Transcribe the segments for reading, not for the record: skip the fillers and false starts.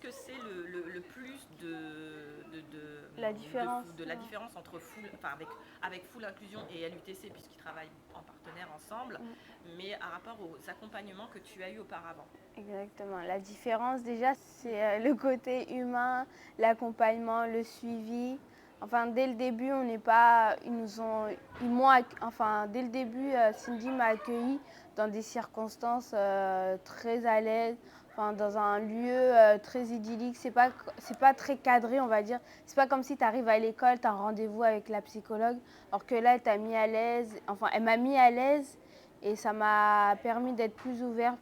que c'est le plus La différence. de la différence entre avec Full Inclusion et LUTC, puisqu'ils travaillent en partenaire ensemble, mais à rapport aux accompagnements que tu as eu auparavant? Exactement. La différence déjà, c'est le côté humain, l'accompagnement, le suivi. Enfin, dès le début, on n'est pas, enfin, dès le début, Cindy m'a accueilli dans des circonstances très à l'aise, enfin, dans un lieu très idyllique. C'est pas très cadré, on va dire. C'est pas comme si tu arrives à l'école, tu as un rendez-vous avec la psychologue, alors que là, elle t'a mis à l'aise. Enfin, elle m'a mis à l'aise et ça m'a permis d'être plus ouverte,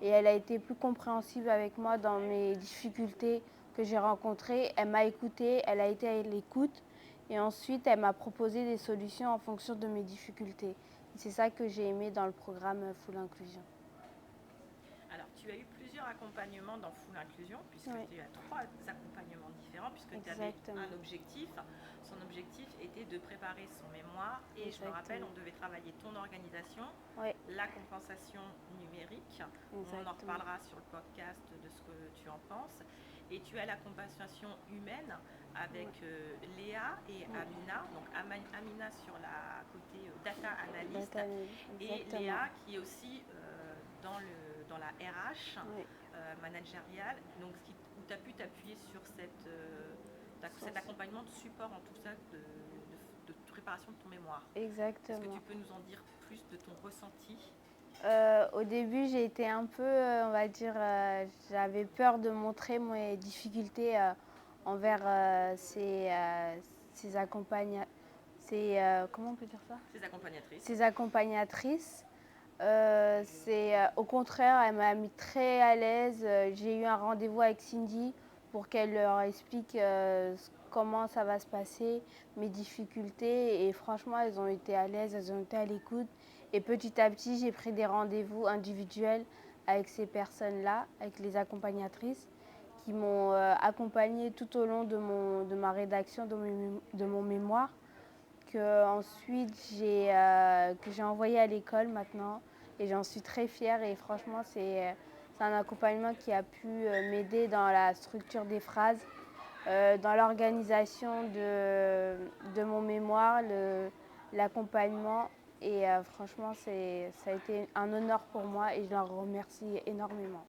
et elle a été plus compréhensive avec moi dans mes difficultés que j'ai rencontrées. Elle m'a écoutée, elle a été à l'écoute et ensuite elle m'a proposé des solutions en fonction de mes difficultés. C'est ça que j'ai aimé dans le programme Full Inclusion. Alors, tu as eu plusieurs accompagnements dans Full Inclusion, puisque Oui, tu as 3 accompagnements différents, puisque tu avais exactement. un objectif. Son objectif était de préparer son mémoire, et je me rappelle, Exactement. on devait travailler ton organisation, Oui, la compensation numérique. On en exactement. reparlera sur le podcast de ce que tu en penses. Et tu as la compensation humaine avec Oui, Léa et oui. Amina. Donc Amina sur la côté data analyst, Data, et exactement. Léa qui est aussi dans la RH Oui. managériale, donc où tu as pu t'appuyer sur cet accompagnement de support en tout ça de préparation de ton mémoire. Est-ce que tu Exactement. peux nous en dire plus de ton ressenti? Au début, j'ai été un peu, on va dire, j'avais peur de montrer mes difficultés envers ces comment on peut dire ça? Ces accompagnatrices. Ces accompagnatrices. Au contraire, elle m'a mis très à l'aise. J'ai eu un rendez-vous avec Cindy pour qu'elle leur explique comment ça va se passer, mes difficultés. Et franchement, elles ont été à l'aise, elles ont été à l'écoute. Et petit à petit, j'ai pris des rendez-vous individuels avec ces personnes-là, avec les accompagnatrices, qui m'ont accompagnée tout au long de ma rédaction de mon mémoire, que j'ai envoyé à l'école maintenant, et j'en suis très fière. Et franchement, c'est un accompagnement qui a pu m'aider dans la structure des phrases, dans l'organisation de mon mémoire, l'accompagnement. Et franchement, ça a été un honneur pour moi et je leur remercie énormément.